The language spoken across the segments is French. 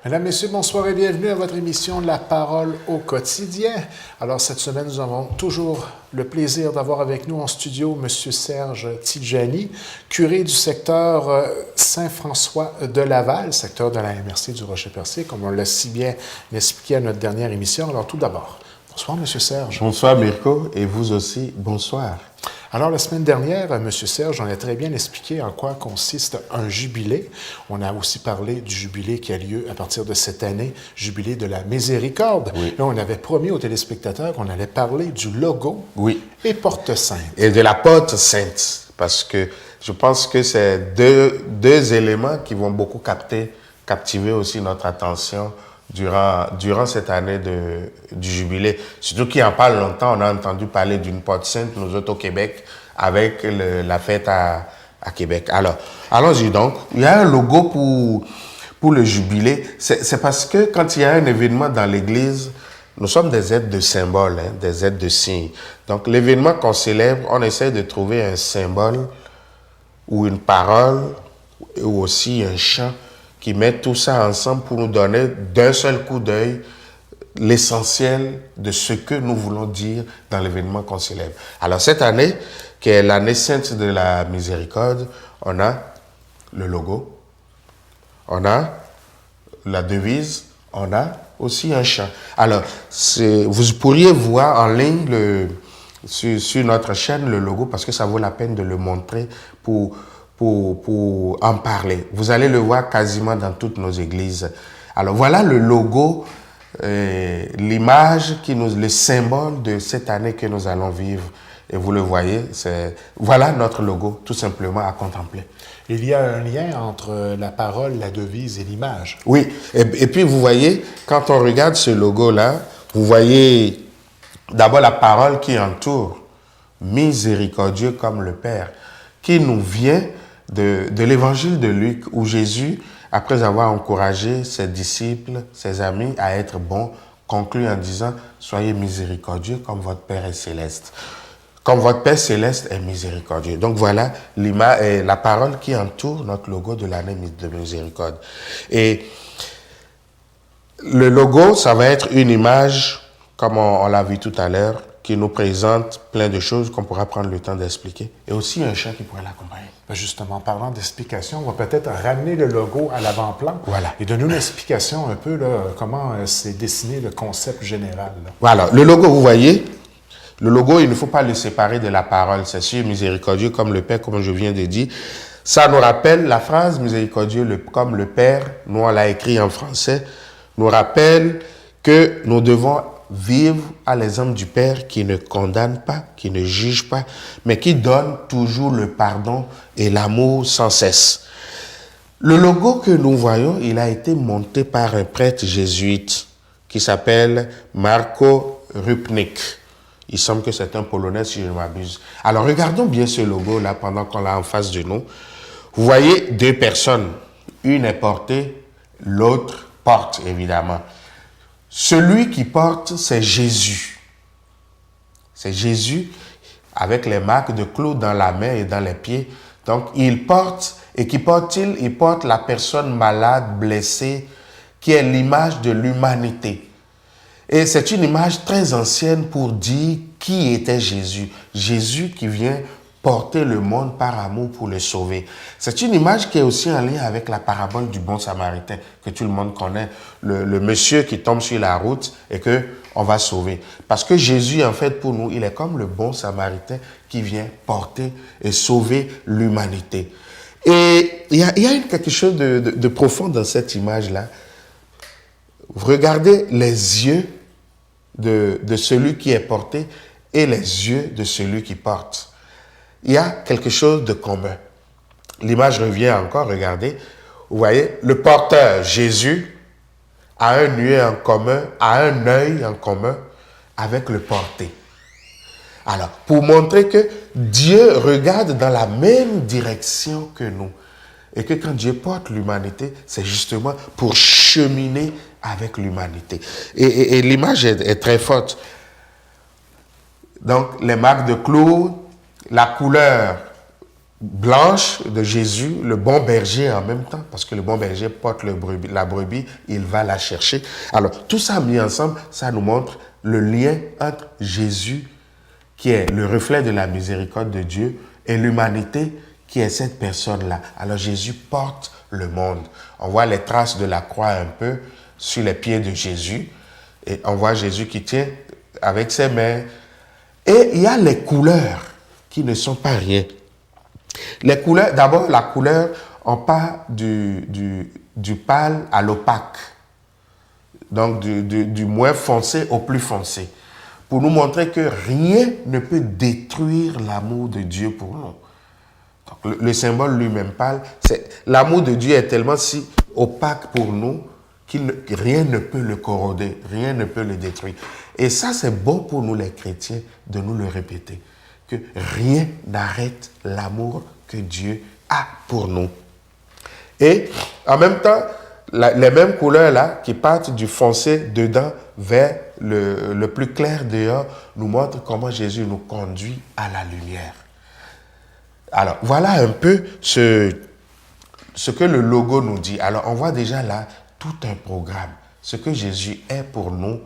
Mesdames, Messieurs, bonsoir et bienvenue à votre émission La Parole au quotidien. Alors, cette semaine, nous avons toujours le plaisir d'avoir avec nous en studio M. Serge Tidjani, curé du secteur Saint-François de Laval, secteur de la MRC du Rocher-Percé, comme on l'a si bien expliqué à notre dernière émission. Alors, tout d'abord, bonsoir M. Serge. Bonsoir Mirko, et vous aussi, bonsoir. Alors, la semaine dernière, M. Serge, on a très bien expliqué en quoi consiste un jubilé. On a aussi parlé du jubilé qui a lieu à partir de cette année, jubilé de la miséricorde. Oui. Là, on avait promis aux téléspectateurs qu'on allait parler du logo et porte sainte. Et de la porte sainte, parce que je pense que c'est deux éléments qui vont beaucoup captiver aussi notre attention durant cette année du jubilé. Surtout qu'il en parle longtemps, on a entendu parler d'une porte sainte, nous autres au Québec, avec la fête à Québec. Alors, allons-y donc. Il y a un logo pour le jubilé. C'est parce que quand il y a un événement dans l'Église, nous sommes des êtres de symboles, des êtres de signes. Donc, l'événement qu'on célèbre, on essaie de trouver un symbole ou une parole ou aussi un chant qui mettent tout ça ensemble pour nous donner d'un seul coup d'œil l'essentiel de ce que nous voulons dire dans l'événement qu'on célèbre. Alors cette année, qui est l'année sainte de la miséricorde, on a le logo, on a la devise, on a aussi un chant. Alors, vous pourriez voir en ligne sur notre chaîne le logo parce que ça vaut la peine de le montrer pour en parler. Vous allez le voir quasiment dans toutes nos églises. Alors voilà le logo, l'image, le symbole de cette année que nous allons vivre. Et vous le voyez, voilà notre logo, tout simplement à contempler. Il y a un lien entre la parole, la devise et l'image. Oui, et puis vous voyez, quand on regarde ce logo-là, vous voyez d'abord la parole qui entoure, miséricordieux comme le Père, qui nous vient de l'évangile de Luc, où Jésus, après avoir encouragé ses disciples, ses amis à être bons, conclut en disant « Soyez miséricordieux comme votre Père est céleste ». Comme votre Père céleste est miséricordieux. Donc voilà la parole qui entoure notre logo de l'année de miséricorde. Et le logo, ça va être une image, comme on l'a vu tout à l'heure, qui nous présente plein de choses qu'on pourra prendre le temps d'expliquer. Et aussi un chant qui pourrait l'accompagner. Justement, parlant d'explication, on va peut-être ramener le logo à l'avant-plan et donner une explication un peu là, comment s'est dessiné le concept général. Là. Voilà, le logo, vous voyez, le logo, il ne faut pas le séparer de la parole. C'est sûr, miséricordieux comme le Père, comme je viens de dire. Ça nous rappelle la phrase miséricordieux comme le Père, nous on l'a écrit en français, nous rappelle que nous devons vivre à l'exemple du Père qui ne condamne pas, qui ne juge pas, mais qui donne toujours le pardon et l'amour sans cesse. Le logo que nous voyons, il a été monté par un prêtre jésuite qui s'appelle Marko Rupnik. Il semble que c'est un Polonais, si je ne m'abuse. Alors, regardons bien ce logo-là pendant qu'on l'a en face de nous. Vous voyez deux personnes. Une est portée, l'autre porte, évidemment. Celui qui porte, c'est Jésus. C'est Jésus avec les marques de clous dans la main et dans les pieds. Donc, il porte, et qui porte-t-il? Il porte la personne malade, blessée, qui est l'image de l'humanité. Et c'est une image très ancienne pour dire qui était Jésus. Jésus qui vient porter le monde par amour pour le sauver. C'est une image qui est aussi en lien avec la parabole du bon samaritain, que tout le monde connaît. Le monsieur qui tombe sur la route et qu'on va sauver. Parce que Jésus, en fait, pour nous, il est comme le bon samaritain qui vient porter et sauver l'humanité. Et il y a quelque chose de profond dans cette image-là. Regardez les yeux de celui qui est porté et les yeux de celui qui porte. Il y a quelque chose de commun. L'image revient encore, regardez. Vous voyez, le porteur, Jésus, a un œil en commun, a un œil en commun avec le porté. Alors, pour montrer que Dieu regarde dans la même direction que nous. Et que quand Dieu porte l'humanité, c'est justement pour cheminer avec l'humanité. Et l'image est très forte. Donc, les marques de clous, la couleur blanche de Jésus, le bon berger en même temps, parce que le bon berger porte la brebis, il va la chercher. Alors, tout ça mis ensemble, ça nous montre le lien entre Jésus, qui est le reflet de la miséricorde de Dieu, et l'humanité, qui est cette personne-là. Alors, Jésus porte le monde. On voit les traces de la croix un peu sur les pieds de Jésus, et on voit Jésus qui tient avec ses mains. Et il y a les couleurs qui ne sont pas rien. Les couleurs, d'abord la couleur, on part du pâle à l'opaque. Donc du moins foncé au plus foncé. Pour nous montrer que rien ne peut détruire l'amour de Dieu pour nous. Donc, le symbole lui-même pâle, l'amour de Dieu est tellement si opaque pour nous que rien ne peut le corroder, rien ne peut le détruire. Et ça, c'est bon pour nous les chrétiens de nous le répéter, que rien n'arrête l'amour que Dieu a pour nous. Et en même temps, les mêmes couleurs-là qui partent du foncé dedans vers le plus clair dehors nous montrent comment Jésus nous conduit à la lumière. Alors, voilà un peu ce que le logo nous dit. Alors, on voit déjà là tout un programme. Ce que Jésus est pour nous,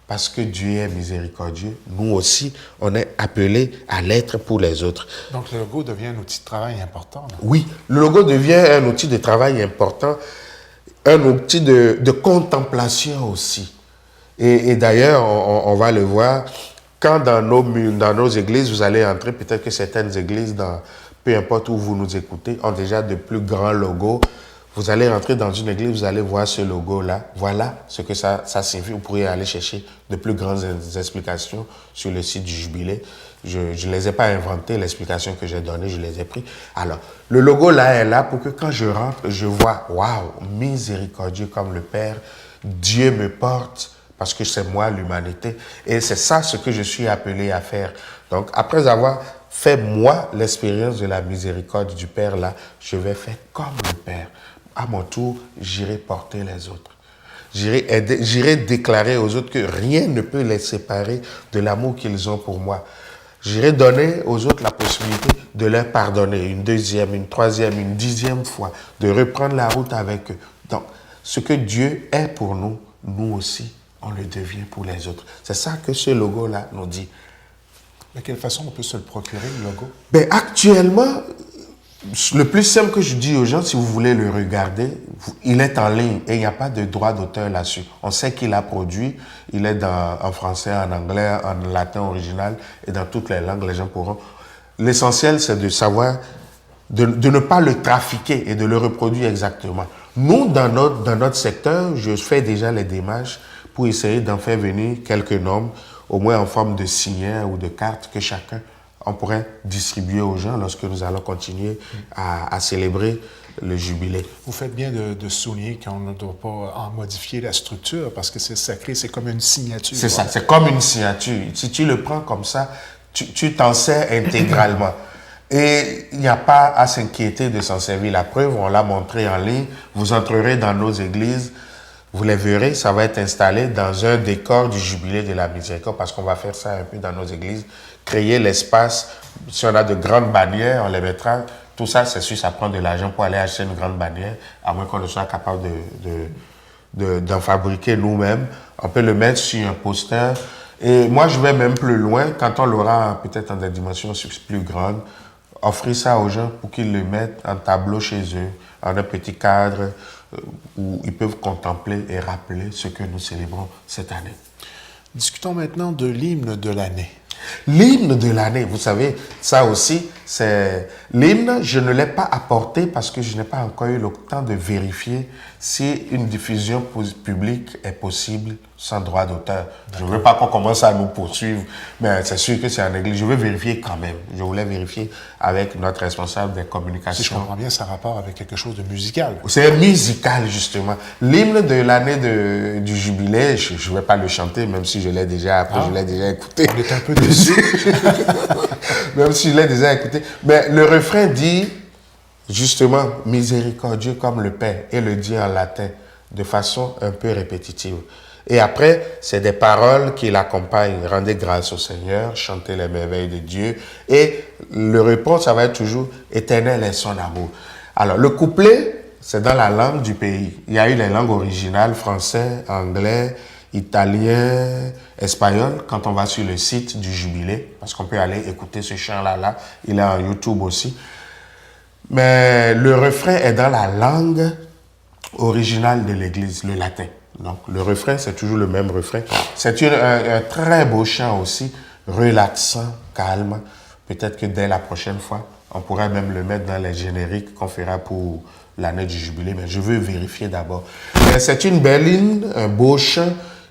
parce que Dieu est miséricordieux, nous aussi, on est appelés à l'être pour les autres. Donc, le logo devient un outil de travail important. Là. Oui, le logo devient un outil de travail important, un outil de contemplation aussi. Et d'ailleurs, on va le voir, quand dans nos églises, vous allez entrer, peut-être que certaines églises, peu importe où vous nous écoutez, ont déjà de plus grands logos. Vous allez entrer dans une église, vous allez voir ce logo-là. Voilà ce que ça signifie. Vous pourriez aller chercher de plus grandes explications sur le site du Jubilé. Je ne les ai pas inventées, l'explication que j'ai donnée, je les ai pris. Alors, le logo là est là pour que quand je rentre, je vois, waouh, miséricordieux comme le Père, Dieu me porte, parce que c'est moi l'humanité. Et c'est ça ce que je suis appelé à faire. Donc, après avoir fait moi l'expérience de la miséricorde du Père là, je vais faire comme le Père. À mon tour, j'irai porter les autres. J'irai déclarer aux autres que rien ne peut les séparer de l'amour qu'ils ont pour moi. J'irai donner aux autres la possibilité de leur pardonner une deuxième, une troisième, une 10e fois, de reprendre la route avec eux. Donc, ce que Dieu est pour nous, nous aussi, on le devient pour les autres. C'est ça que ce logo-là nous dit. De quelle façon on peut se le procurer, le logo? Ben, actuellement, le plus simple que je dis aux gens, si vous voulez le regarder, il est en ligne et il n'y a pas de droit d'auteur là-dessus. On sait qu'il a produit, il est en français, en anglais, en latin original et dans toutes les langues, les gens pourront. L'essentiel, c'est de savoir, de ne pas le trafiquer et de le reproduire exactement. Nous, dans notre secteur, je fais déjà les démarches pour essayer d'en faire venir quelques normes, au moins en forme de signet ou de carte que chacun on pourrait distribuer aux gens lorsque nous allons continuer à célébrer le jubilé. Vous faites bien de souligner qu'on ne doit pas en modifier la structure parce que c'est sacré, c'est comme une signature. C'est ça, c'est comme une signature. Si tu le prends comme ça, tu t'en sers intégralement. Et il n'y a pas à s'inquiéter de s'en servir. La preuve, on l'a montré en ligne. Vous entrerez dans nos églises, vous les verrez, ça va être installé dans un décor du jubilé de la miséricorde parce qu'on va faire ça un peu dans nos églises. Créer l'espace, si on a de grandes bannières, on les mettra. Tout ça, c'est sûr, ça prend de l'argent pour aller acheter une grande bannière, à moins qu'on ne soit capable d'en fabriquer nous-mêmes. On peut le mettre sur un poster. Et moi, je vais même plus loin, quand on l'aura peut-être en des dimensions plus grandes, offrir ça aux gens pour qu'ils le mettent en tableau chez eux, en un petit cadre où ils peuvent contempler et rappeler ce que nous célébrons cette année. Discutons maintenant de l'hymne de l'année. L'hymne de l'année, vous savez, ça aussi, c'est... L'hymne, je ne l'ai pas apporté parce que je n'ai pas encore eu le temps de vérifier si une diffusion publique est possible sans droit d'auteur. Je ne veux pas qu'on commence à nous poursuivre, mais c'est sûr que c'est en église. Je veux vérifier quand même. Je voulais vérifier avec notre responsable des communications. Si je comprends bien, ça a rapport avec quelque chose de musical. C'est musical, justement. L'hymne de l'année du jubilé, je ne vais pas le chanter, même si je l'ai déjà appris, je l'ai déjà écouté. On est un peu déçus. Même si je l'ai déjà écouté. Mais le refrain dit, justement, miséricordieux comme le Père, et le dit en latin, de façon un peu répétitive. Et après, c'est des paroles qui l'accompagnent. Rendez grâce au Seigneur, chantez les merveilles de Dieu. Et le réponse, ça va être toujours « Éternel est son amour ». Alors, le couplet, c'est dans la langue du pays. Il y a eu les langues originales, français, anglais, italien, espagnol, quand on va sur le site du Jubilé, parce qu'on peut aller écouter ce chant-là, il est en YouTube aussi. Mais le refrain est dans la langue originale de l'Église, le latin. Donc, le refrain, c'est toujours le même refrain. C'est un très beau chant aussi, relaxant, calme. Peut-être que dès la prochaine fois, on pourrait même le mettre dans les génériques qu'on fera pour l'année du Jubilé, mais je veux vérifier d'abord. C'est une belle ligne, un beau chant,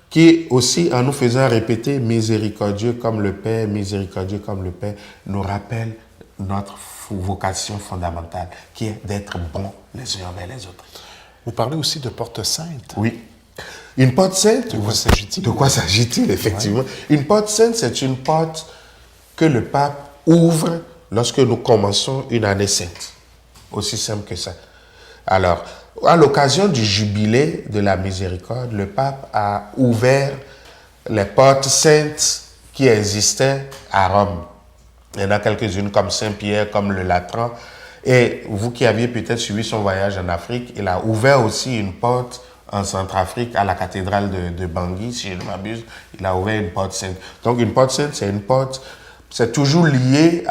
qui aussi, en nous faisant répéter « miséricordieux comme le Père, miséricordieux comme le Père », nous rappelle notre vocation fondamentale, qui est d'être bons les uns envers les autres. Vous parlez aussi de porte sainte. Oui. Une porte sainte, de quoi s'agit-il? De quoi s'agit-il, effectivement? Ouais. Une porte sainte, c'est une porte que le pape ouvre lorsque nous commençons une année sainte. Aussi simple que ça. Alors, à l'occasion du jubilé de la miséricorde, le pape a ouvert les portes saintes qui existaient à Rome. Il y en a quelques-unes comme Saint-Pierre, comme le Latran. Et vous qui aviez peut-être suivi son voyage en Afrique, il a ouvert aussi une porte en Centrafrique à la cathédrale de Bangui, si je ne m'abuse. Il a ouvert une porte sainte. Donc une porte sainte, c'est une porte, c'est toujours lié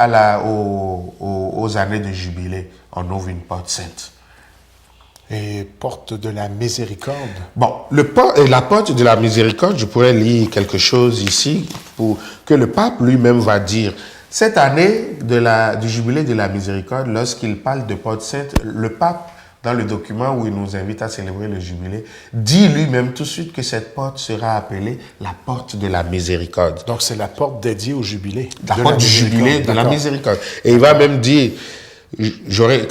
aux années de jubilé. On ouvre une porte sainte. Et porte de la miséricorde. Bon, la porte de la miséricorde, je pourrais lire quelque chose ici pour que le pape lui-même va dire. Cette année du jubilé de la miséricorde, lorsqu'il parle de porte sainte, le pape, dans le document où il nous invite à célébrer le jubilé, dit lui-même tout de suite que cette porte sera appelée la porte de la miséricorde. Donc c'est la porte dédiée au jubilé. La porte du jubilé de la miséricorde. Et il va même dire,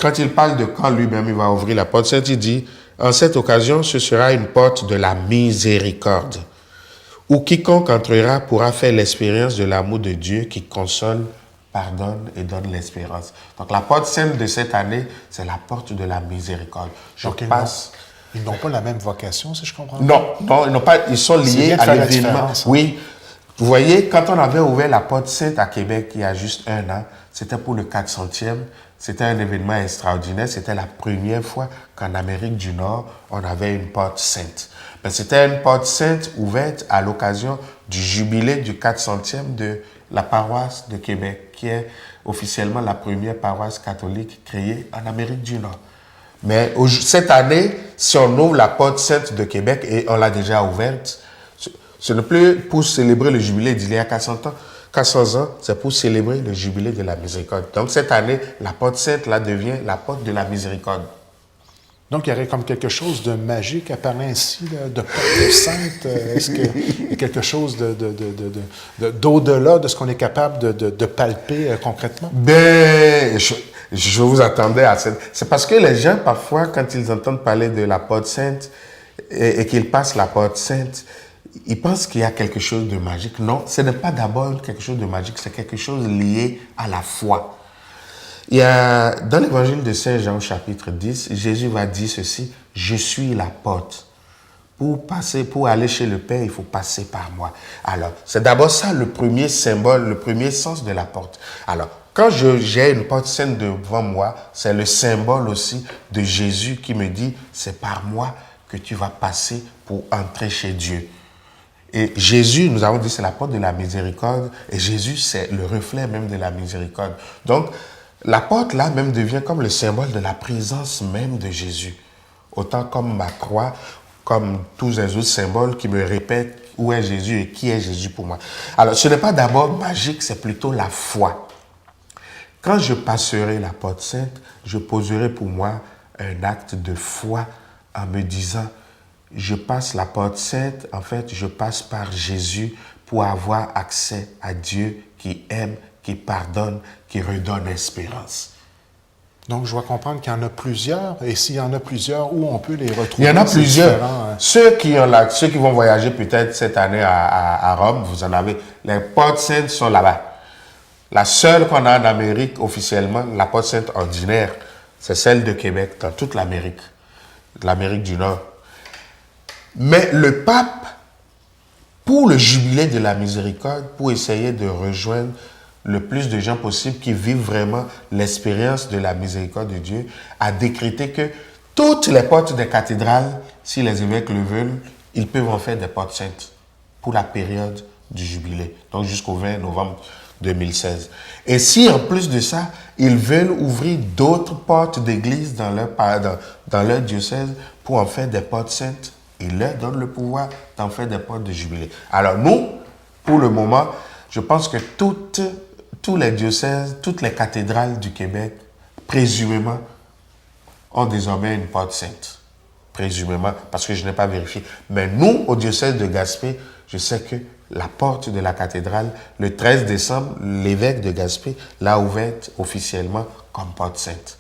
quand il parle de quand lui-même il va ouvrir la porte sainte, il dit, en cette occasion, ce sera une porte de la miséricorde, où quiconque entrera pourra faire l'expérience de l'amour de Dieu qui console, pardonne et donne l'espérance. Donc la porte sainte de cette année, c'est la porte de la miséricorde. Donc ils n'ont pas la même vocation, si je comprends. Non, ils n'ont pas. Ils sont liés à l'événement. Oui. Vous voyez, quand on avait ouvert la porte sainte à Québec il y a juste un an, c'était pour le 400e. C'était un événement extraordinaire. C'était la première fois qu'en Amérique du Nord, on avait une porte sainte. Mais c'était une porte sainte ouverte à l'occasion du jubilé du 400e de la paroisse de Québec, qui est officiellement la première paroisse catholique créée en Amérique du Nord. Mais cette année, si on ouvre la porte sainte de Québec, et on l'a déjà ouverte, ce n'est plus pour célébrer le jubilé d'il y a 400 ans, c'est pour célébrer le jubilé de la miséricorde. Donc cette année, la porte sainte là devient la porte de la miséricorde. Donc, il y aurait comme quelque chose de magique à parler ainsi, là, de porte sainte. Est-ce qu'il y a quelque chose d'au-delà de ce qu'on est capable de palper concrètement? Ben, je vous attendais à cette... C'est parce que les gens, parfois, quand ils entendent parler de la porte sainte et qu'ils passent la porte sainte, ils pensent qu'il y a quelque chose de magique. Non, ce n'est pas d'abord quelque chose de magique, c'est quelque chose lié à la foi. Il y a, dans l'évangile de Saint Jean, chapitre 10, Jésus va dire ceci, « Je suis la porte. Pour aller chez le Père, il faut passer par moi. » Alors, c'est d'abord ça le premier symbole, le premier sens de la porte. Alors, quand j'ai une porte sainte devant moi, c'est le symbole aussi de Jésus qui me dit, « C'est par moi que tu vas passer pour entrer chez Dieu. » Et Jésus, nous avons dit, c'est la porte de la miséricorde, et Jésus, c'est le reflet même de la miséricorde. Donc, la porte là même devient comme le symbole de la présence même de Jésus. Autant comme ma croix, comme tous les autres symboles qui me répètent où est Jésus et qui est Jésus pour moi. Alors ce n'est pas d'abord magique, c'est plutôt la foi. Quand je passerai la porte sainte, je poserai pour moi un acte de foi en me disant, je passe la porte sainte, en fait je passe par Jésus pour avoir accès à Dieu qui aime, qui pardonne, qui redonne espérance. Donc, je dois comprendre qu'il y en a plusieurs, et s'il y en a plusieurs, où on peut les retrouver? Il y en a plusieurs. Ceux qui vont voyager peut-être cette année à Rome, vous en avez. Les portes saintes sont là-bas. La seule qu'on a en Amérique officiellement, la porte sainte ordinaire, c'est celle de Québec, dans toute l'Amérique du Nord. Mais le pape pour le jubilé de la miséricorde, pour essayer de rejoindre le plus de gens possible qui vivent vraiment l'expérience de la miséricorde de Dieu, a décrété que toutes les portes des cathédrales, si les évêques le veulent, ils peuvent en faire des portes saintes pour la période du jubilé, donc jusqu'au 20 novembre 2016. Et si en plus de ça, ils veulent ouvrir d'autres portes d'église dans leur diocèse pour en faire des portes saintes, ils leur donnent le pouvoir d'en faire des portes de jubilé. Alors nous, pour le moment, je pense que tous les diocèses, toutes les cathédrales du Québec, présumément, ont désormais une porte sainte. Présumément, parce que je n'ai pas vérifié. Mais nous, au diocèse de Gaspé, je sais que la porte de la cathédrale, le 13 décembre, l'évêque de Gaspé l'a ouverte officiellement comme porte sainte.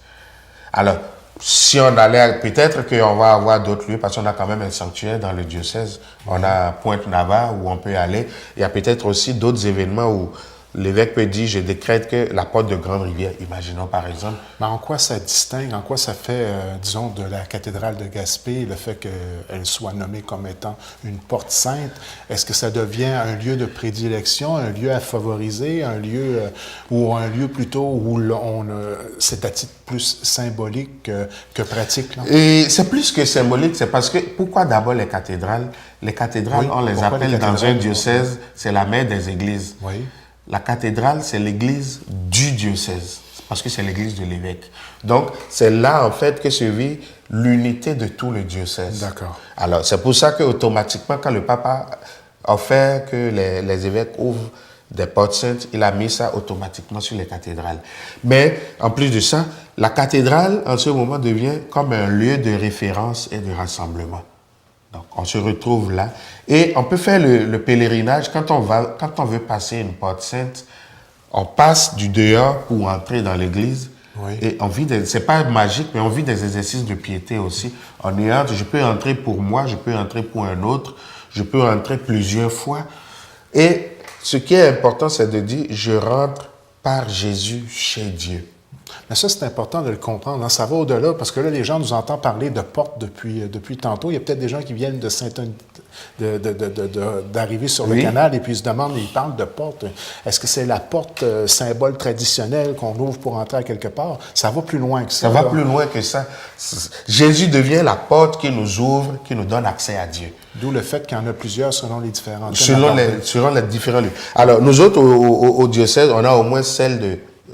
Alors, si on allait, peut-être qu'on va avoir d'autres lieux, parce qu'on a quand même un sanctuaire dans le diocèse. On a Pointe-Navarre où on peut aller. Il y a peut-être aussi d'autres événements où l'évêque peut dire, je décrète que la porte de Grande-Rivière, imaginons par exemple. Mais en quoi ça distingue, en quoi ça fait, disons, de la cathédrale de Gaspé, le fait qu'elle soit nommée comme étant une porte sainte? Est-ce que ça devient un lieu de prédilection, un lieu à favoriser, un lieu ou un lieu plutôt où c'est à titre plus symbolique que pratique? Là? Et c'est plus que symbolique, c'est parce que, pourquoi d'abord les cathédrales? Les cathédrales, oui, on les appelle dans un diocèse, c'est la mère des églises. Oui. La cathédrale, c'est l'église du diocèse, parce que c'est l'église de l'évêque. Donc, c'est là, en fait, que se vit l'unité de tout le diocèse. D'accord. Alors, c'est pour ça qu'automatiquement, quand le papa a fait que les évêques ouvrent des portes saintes, il a mis ça automatiquement sur les cathédrales. Mais, en plus de ça, la cathédrale, en ce moment, devient comme un lieu de référence et de rassemblement. Donc, on se retrouve là. Et on peut faire le pèlerinage. Quand on veut passer une porte sainte, on passe du dehors pour entrer dans l'église. Oui. Et on vit c'est pas magique, mais on vit des exercices de piété aussi. On y entre, je peux entrer pour moi, je peux entrer pour un autre, je peux entrer plusieurs fois. Et ce qui est important, c'est de dire, je rentre par Jésus chez Dieu. Mais ça, c'est important de le comprendre. Hein. Ça va au-delà, parce que là, les gens nous entendent parler de portes depuis tantôt. Il y a peut-être des gens qui viennent d'arriver sur le canal et puis ils se demandent, ils parlent de porte. Est-ce que c'est la porte symbole traditionnel qu'on ouvre pour entrer à quelque part? Ça va plus loin que ça. Ça va plus loin que ça. Jésus devient la porte qui nous ouvre, qui nous donne accès à Dieu. D'où le fait qu'il y en a plusieurs selon les différents selon les différents lieux. Alors, nous autres, au diocèse, on a au moins celle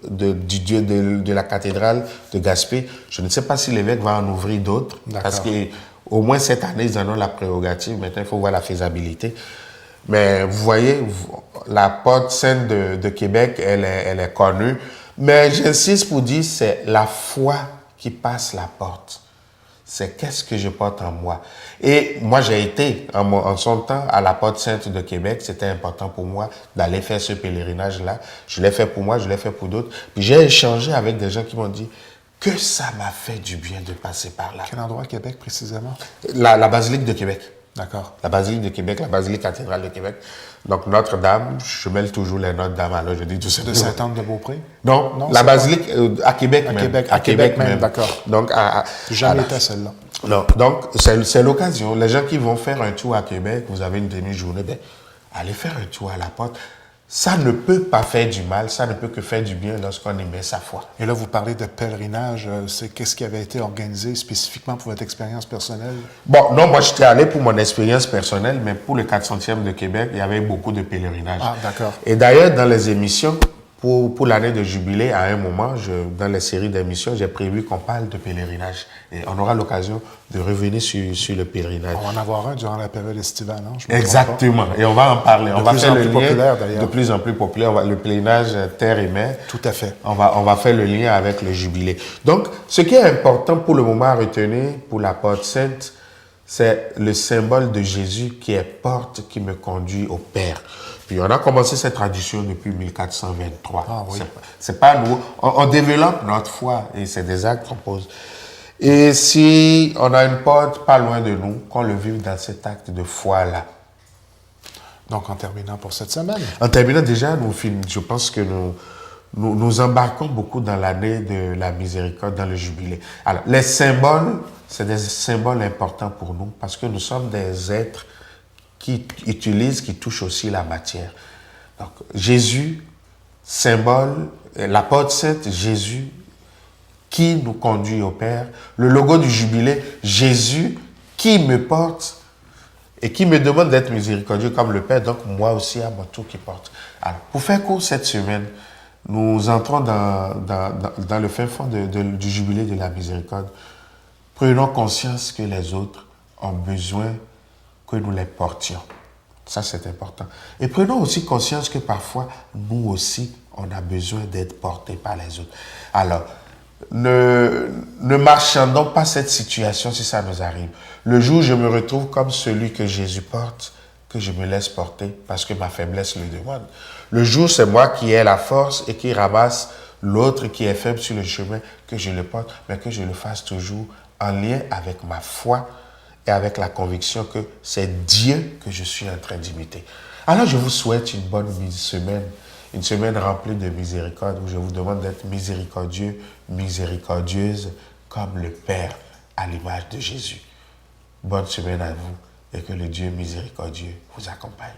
de la cathédrale de Gaspé. Je ne sais pas si l'évêque va en ouvrir d'autres, parce qu'au moins cette année, ils en ont la prérogative. Maintenant, il faut voir la faisabilité. Mais vous voyez, la porte sainte de Québec, elle est connue. Mais j'insiste pour dire, c'est la foi qui passe la porte. C'est qu'est-ce que je porte en moi. Et moi, j'ai été, en son temps, à la Porte Sainte de Québec. C'était important pour moi d'aller faire ce pèlerinage-là. Je l'ai fait pour moi, je l'ai fait pour d'autres. Puis j'ai échangé avec des gens qui m'ont dit que ça m'a fait du bien de passer par là. Quel endroit à Québec, précisément? La basilique de Québec. D'accord. La basilique de Québec, la basilique cathédrale de Québec. Donc, Notre-Dame, je mêle toujours les Notre-Dame, alors je dis tout ça. De Sainte-Anne-de-Beaupré? Non, la basilique à Québec même. À Québec même, d'accord. Donc, jamais été à celle-là. Non, donc c'est l'occasion. Les gens qui vont faire un tour à Québec, vous avez une demi-journée, allez faire un tour à la porte. Ça ne peut pas faire du mal, ça ne peut que faire du bien lorsqu'on y met sa foi. Et là, vous parlez de pèlerinage. Qu'est-ce qui avait été organisé spécifiquement pour votre expérience personnelle? Bon, non, moi, j'étais allé pour mon expérience personnelle, mais pour le 400e de Québec, il y avait beaucoup de pèlerinages. Ah, d'accord. Et d'ailleurs, dans les émissions, pour l'année de jubilé, à un moment, dans les séries d'émissions, j'ai prévu qu'on parle de pèlerinage. Et on aura l'occasion de revenir sur le pèlerinage. On va en avoir un durant la période estivale, non? Exactement. Et on va en parler. On va faire le lien populaire, d'ailleurs. De plus en plus populaire. Le pèlerinage terre et mer. Tout à fait. On va faire le lien avec le jubilé. Donc, ce qui est important pour le moment à retenir pour la porte sainte, c'est le symbole de Jésus qui est porte qui me conduit au Père. Puis on a commencé cette tradition depuis 1423. Ah, oui. C'est pas nouveau. On développe notre foi et c'est des actes qu'on pose. Et si on a une porte pas loin de nous, qu'on le vive dans cet acte de foi-là. Donc, en terminant pour cette semaine. En terminant déjà, je pense que nous embarquons beaucoup dans l'année de la miséricorde, dans le jubilé. Alors, les symboles, c'est des symboles importants pour nous parce que nous sommes des êtres qui utilise, qui touche aussi la matière. Donc, Jésus, symbole, la porte sainte, Jésus, qui nous conduit au Père. Le logo du jubilé, Jésus, qui me porte et qui me demande d'être miséricordieux comme le Père, donc moi aussi à mon tour qui porte. Alors, pour faire court cette semaine, nous entrons dans le fin fond du jubilé de la miséricorde. Prenons conscience que les autres ont besoin que nous les portions. Ça, c'est important. Et prenons aussi conscience que parfois, nous aussi, on a besoin d'être portés par les autres. Alors, ne marchandons pas cette situation si ça nous arrive. Le jour où je me retrouve comme celui que Jésus porte, que je me laisse porter parce que ma faiblesse le demande. Le jour, c'est moi qui ai la force et qui ramasse l'autre qui est faible sur le chemin, que je le porte, mais que je le fasse toujours en lien avec ma foi et avec la conviction que c'est Dieu que je suis en train d'imiter. Alors, je vous souhaite une bonne semaine, une semaine remplie de miséricorde, où je vous demande d'être miséricordieux, miséricordieuse, comme le Père à l'image de Jésus. Bonne semaine à vous et que le Dieu miséricordieux vous accompagne.